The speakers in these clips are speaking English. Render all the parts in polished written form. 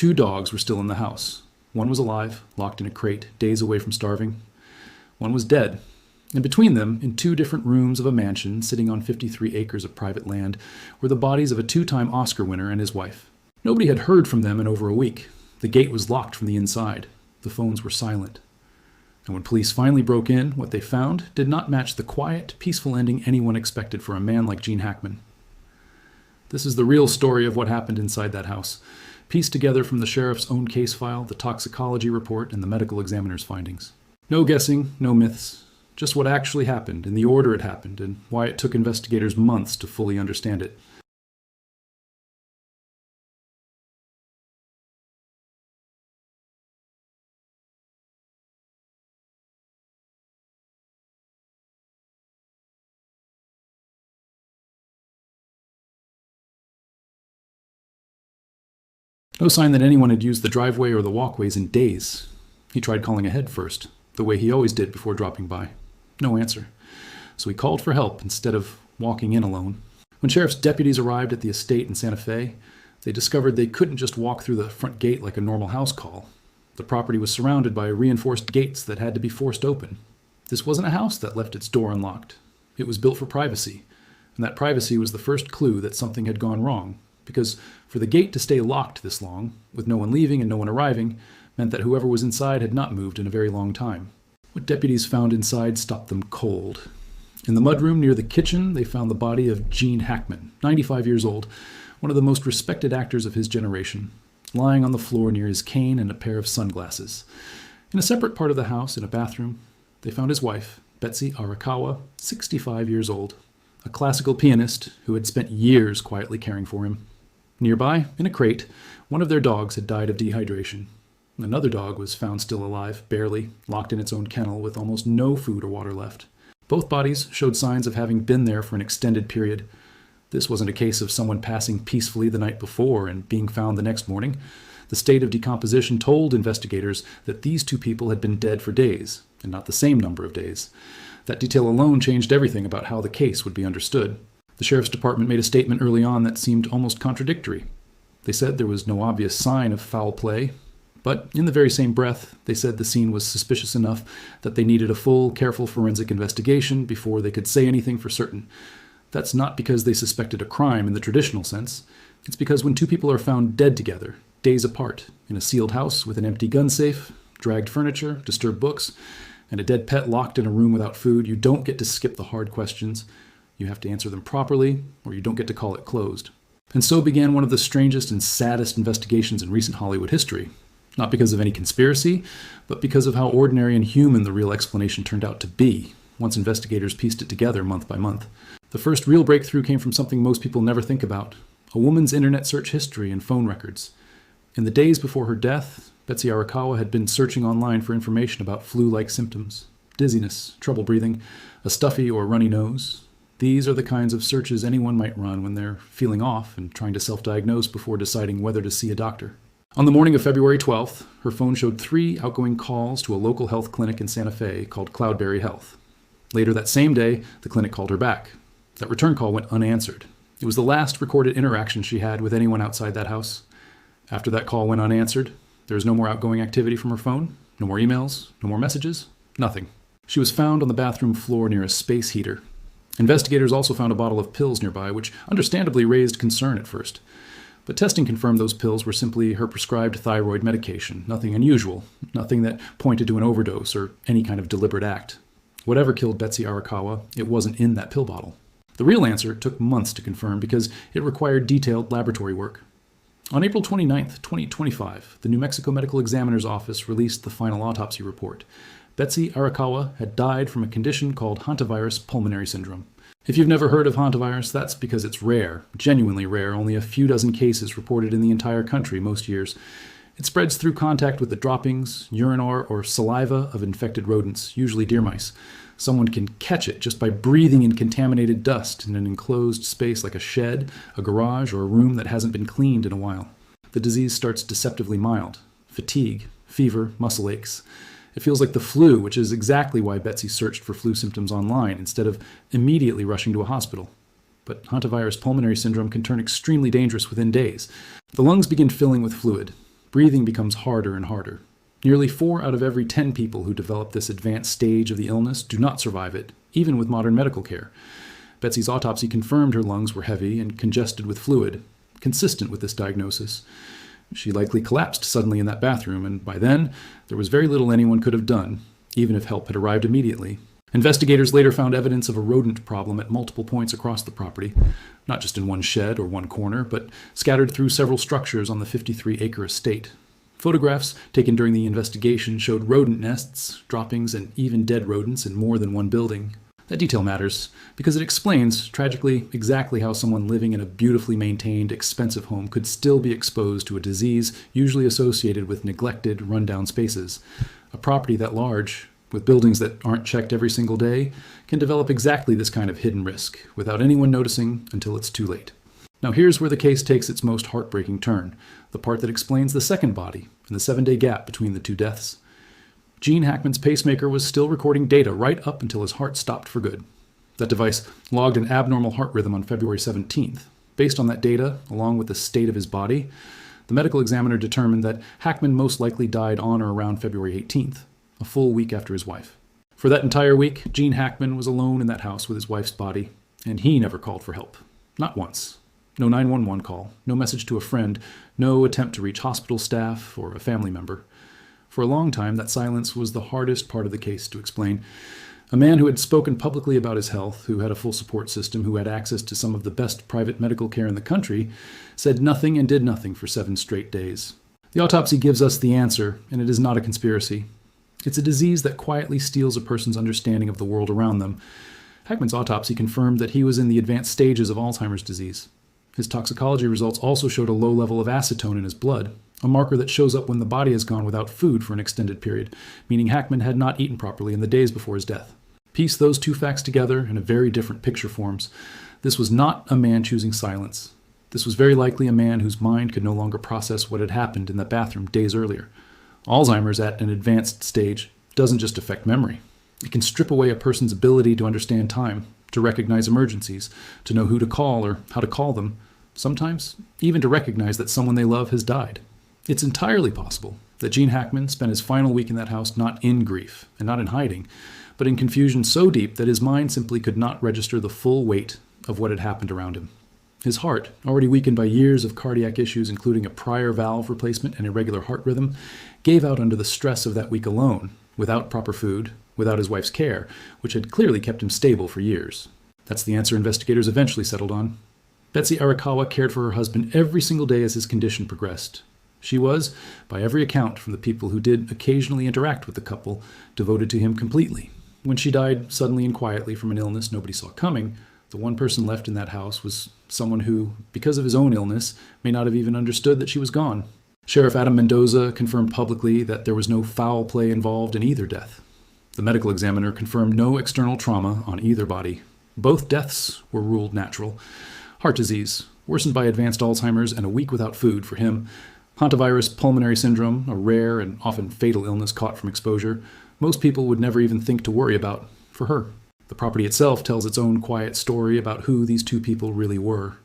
2 dogs were still in the house. One was alive, locked in a crate, days away from starving. One was dead. And between them, in 2 different rooms of a mansion sitting on 53 acres of private land, were the bodies of a 2-time Oscar winner and his wife. Nobody had heard from them in over a week. The gate was locked from the inside. The phones were silent. And when police finally broke in, what they found did not match the quiet, peaceful ending anyone expected for a man like Gene Hackman. This is the real story of what happened inside that house, pieced together from the sheriff's own case file, the toxicology report, and the medical examiner's findings. No guessing, no myths, just what actually happened, in the order it happened, and why it took investigators months to fully understand it. No sign that anyone had used the driveway or the walkways in days. He tried calling ahead first, the way he always did before dropping by. No answer. So he called for help instead of walking in alone. When sheriff's deputies arrived at the estate in Santa Fe, they discovered they couldn't just walk through the front gate like a normal house call. The property was surrounded by reinforced gates that had to be forced open. This wasn't a house that left its door unlocked. It was built for privacy, and that privacy was the first clue that something had gone wrong. Because for the gate to stay locked this long, with no one leaving and no one arriving, meant that whoever was inside had not moved in a very long time. What deputies found inside stopped them cold. In the mudroom near the kitchen, they found the body of Gene Hackman, 95 years old, one of the most respected actors of his generation, lying on the floor near his cane and a pair of sunglasses. In a separate part of the house, in a bathroom, they found his wife, Betsy Arakawa, 65 years old, a classical pianist who had spent years quietly caring for him. Nearby, in a crate, one of their dogs had died of dehydration. Another dog was found still alive, barely, locked in its own kennel with almost no food or water left. Both bodies showed signs of having been there for an extended period. This wasn't a case of someone passing peacefully the night before and being found the next morning. The state of decomposition told investigators that these 2 people had been dead for days, and not the same number of days. That detail alone changed everything about how the case would be understood. The sheriff's department made a statement early on that seemed almost contradictory. They said there was no obvious sign of foul play, but in the very same breath, they said the scene was suspicious enough that they needed a full, careful forensic investigation before they could say anything for certain. That's not because they suspected a crime in the traditional sense. It's because when 2 people are found dead together, days apart, in a sealed house with an empty gun safe, dragged furniture, disturbed books, and a dead pet locked in a room without food, you don't get to skip the hard questions. You have to answer them properly, or you don't get to call it closed. And so began one of the strangest and saddest investigations in recent Hollywood history. Not because of any conspiracy, but because of how ordinary and human the real explanation turned out to be, once investigators pieced it together month by month. The first real breakthrough came from something most people never think about: a woman's internet search history and phone records. In the days before her death, Betsy Arakawa had been searching online for information about flu-like symptoms: dizziness, trouble breathing, a stuffy or runny nose. These are the kinds of searches anyone might run when they're feeling off and trying to self-diagnose before deciding whether to see a doctor. On the morning of February 12th, her phone showed 3 outgoing calls to a local health clinic in Santa Fe called Cloudberry Health. Later that same day, the clinic called her back. That return call went unanswered. It was the last recorded interaction she had with anyone outside that house. After that call went unanswered, there was no more outgoing activity from her phone, no more emails, no more messages, nothing. She was found on the bathroom floor near a space heater. Investigators also found a bottle of pills nearby, which understandably raised concern at first. But testing confirmed those pills were simply her prescribed thyroid medication, nothing unusual, nothing that pointed to an overdose or any kind of deliberate act. Whatever killed Betsy Arakawa, it wasn't in that pill bottle. The real answer took months to confirm because it required detailed laboratory work. On April 29, 2025, the New Mexico Medical Examiner's Office released the final autopsy report. Betsy Arakawa had died from a condition called hantavirus pulmonary syndrome. If you've never heard of hantavirus, that's because it's rare, genuinely rare, only a few dozen cases reported in the entire country most years. It spreads through contact with the droppings, urine or saliva of infected rodents, usually deer mice. Someone can catch it just by breathing in contaminated dust in an enclosed space like a shed, a garage, or a room that hasn't been cleaned in a while. The disease starts deceptively mild: fatigue, fever, muscle aches. It feels like the flu, which is exactly why Betsy searched for flu symptoms online instead of immediately rushing to a hospital. But hantavirus pulmonary syndrome can turn extremely dangerous within days. The lungs begin filling with fluid. breathing becomes harder and harder. Nearly 4 out of every 10 people who develop this advanced stage of the illness do not survive it, even with modern medical care. Betsy's autopsy confirmed her lungs were heavy and congested with fluid, consistent with this diagnosis. She likely collapsed suddenly in that bathroom, and by then, there was very little anyone could have done, even if help had arrived immediately. Investigators later found evidence of a rodent problem at multiple points across the property, not just in one shed or one corner, but scattered through several structures on the 53-acre estate. Photographs taken during the investigation showed rodent nests, droppings, and even dead rodents in more than one building. That detail matters because it explains, tragically, exactly how someone living in a beautifully maintained, expensive home could still be exposed to a disease usually associated with neglected, rundown spaces. A property that large, with buildings that aren't checked every single day, can develop exactly this kind of hidden risk without anyone noticing until it's too late. Now here's where the case takes its most heartbreaking turn, the part that explains the second body and the 7-day gap between the two deaths. Gene Hackman's pacemaker was still recording data right up until his heart stopped for good. That device logged an abnormal heart rhythm on February 17th. Based on that data, along with the state of his body, the medical examiner determined that Hackman most likely died on or around February 18th, a full week after his wife. For that entire week, Gene Hackman was alone in that house with his wife's body, and he never called for help. Not once. No 911 call, no message to a friend, no attempt to reach hospital staff or a family member. For a long time, that silence was the hardest part of the case to explain. A man who had spoken publicly about his health, who had a full support system, who had access to some of the best private medical care in the country, said nothing and did nothing for 7 straight days. The autopsy gives us the answer, and it is not a conspiracy. It's a disease that quietly steals a person's understanding of the world around them. Hackman's autopsy confirmed that he was in the advanced stages of Alzheimer's disease. His toxicology results also showed a low level of acetone in his blood, a marker that shows up when the body has gone without food for an extended period, meaning Hackman had not eaten properly in the days before his death. Piece those two facts together and a very different picture forms. This was not a man choosing silence. This was very likely a man whose mind could no longer process what had happened in that bathroom days earlier. Alzheimer's at an advanced stage doesn't just affect memory. It can strip away a person's ability to understand time, to recognize emergencies, to know who to call or how to call them, sometimes even to recognize that someone they love has died. It's entirely possible that Gene Hackman spent his final week in that house not in grief and not in hiding, but in confusion so deep that his mind simply could not register the full weight of what had happened around him. His heart, already weakened by years of cardiac issues including a prior valve replacement and irregular heart rhythm, gave out under the stress of that week alone, without proper food, without his wife's care, which had clearly kept him stable for years. That's the answer investigators eventually settled on. Betsy Arakawa cared for her husband every single day as his condition progressed. She was, by every account from the people who did occasionally interact with the couple, devoted to him completely. When she died suddenly and quietly from an illness nobody saw coming, the one person left in that house was someone who, because of his own illness, may not have even understood that she was gone. Sheriff Adam Mendoza confirmed publicly that there was no foul play involved in either death. The medical examiner confirmed no external trauma on either body. Both deaths were ruled natural. Heart disease, worsened by advanced Alzheimer's and a week without food for him. Hantavirus pulmonary syndrome, a rare and often fatal illness caught from exposure, most people would never even think to worry about for her. The property itself tells its own quiet story about who these two people really were.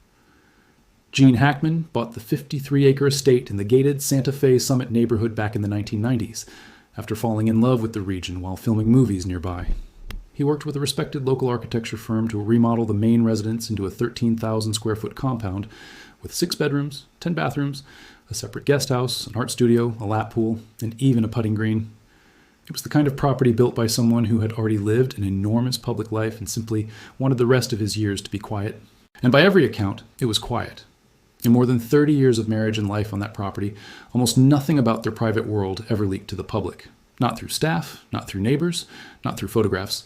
Gene Hackman bought the 53-acre estate in the gated Santa Fe Summit neighborhood back in the 1990s, after falling in love with the region while filming movies nearby. He worked with a respected local architecture firm to remodel the main residence into a 13,000 square foot compound with 6 bedrooms, 10 bathrooms, a separate guest house, an art studio, a lap pool, and even a putting green. It was the kind of property built by someone who had already lived an enormous public life and simply wanted the rest of his years to be quiet. And by every account, it was quiet. In more than 30 years of marriage and life on that property, almost nothing about their private world ever leaked to the public. Not through staff, not through neighbors, not through photographs.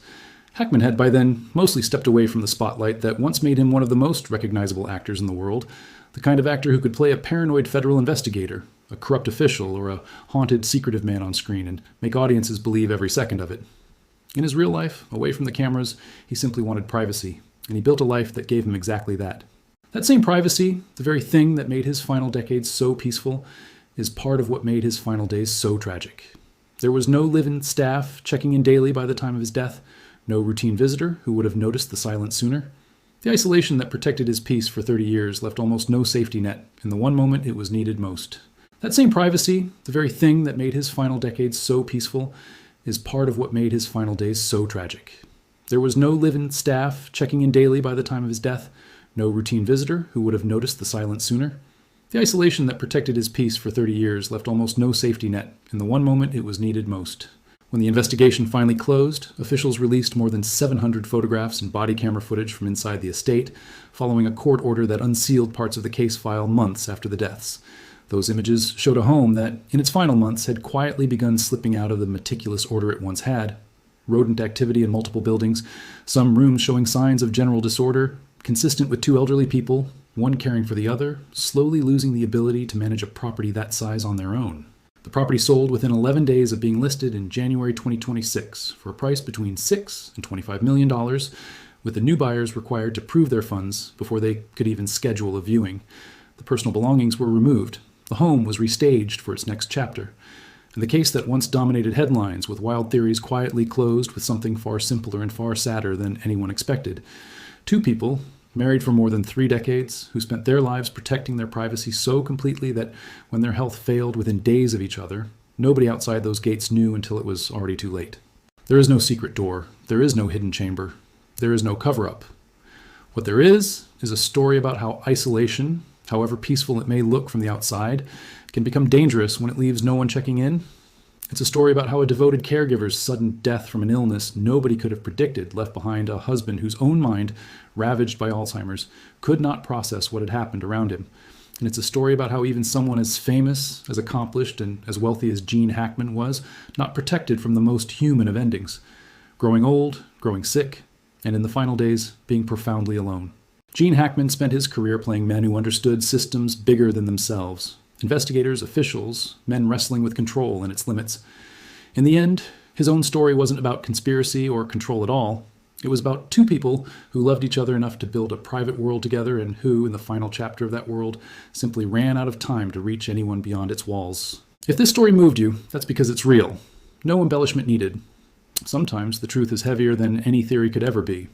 Hackman had by then mostly stepped away from the spotlight that once made him one of the most recognizable actors in the world, the kind of actor who could play a paranoid federal investigator, a corrupt official, or a haunted, secretive man on screen and make audiences believe every second of it. In his real life, away from the cameras, he simply wanted privacy, and he built a life that gave him exactly that. That same privacy, the very thing that made his final decades so peaceful, is part of what made his final days so tragic. There was no live-in staff checking in daily by the time of his death, no routine visitor who would have noticed the silence sooner. The isolation that protected his peace for 30 years left almost no safety net in the one moment it was needed most. That same privacy, the very thing that made his final decades so peaceful, is part of what made his final days so tragic. There was no live-in staff checking in daily by the time of his death, no routine visitor who would have noticed the silence sooner. The isolation that protected his peace for 30 years left almost no safety net in the one moment it was needed most. When the investigation finally closed, officials released more than 700 photographs and body camera footage from inside the estate, following a court order that unsealed parts of the case file months after the deaths. Those images showed a home that, in its final months, had quietly begun slipping out of the meticulous order it once had. Rodent activity in multiple buildings, some rooms showing signs of general disorder, consistent with two elderly people, one caring for the other, slowly losing the ability to manage a property that size on their own. The property sold within 11 days of being listed in January 2026 for a price between $6 and $25 million, with the new buyers required to prove their funds before they could even schedule a viewing. The personal belongings were removed. The home was restaged for its next chapter. And the case that once dominated headlines with wild theories quietly closed with something far simpler and far sadder than anyone expected. Two people, married for more than 3 decades, who spent their lives protecting their privacy so completely that when their health failed within days of each other, nobody outside those gates knew until it was already too late. There is no secret door. There is no hidden chamber. There is no cover-up. What there is a story about how isolation, however peaceful it may look from the outside, can become dangerous when it leaves no one checking in. It's a story about how a devoted caregiver's sudden death from an illness nobody could have predicted left behind a husband whose own mind, ravaged by Alzheimer's, could not process what had happened around him. And it's a story about how even someone as famous, as accomplished, and as wealthy as Gene Hackman was, not protected from the most human of endings. Growing old, growing sick, and in the final days, being profoundly alone. Gene Hackman spent his career playing men who understood systems bigger than themselves. Investigators, officials, men wrestling with control and its limits. In the end, his own story wasn't about conspiracy or control at all. It was about two people who loved each other enough to build a private world together and who, in the final chapter of that world, simply ran out of time to reach anyone beyond its walls. If this story moved you, that's because it's real. No embellishment needed. Sometimes the truth is heavier than any theory could ever be.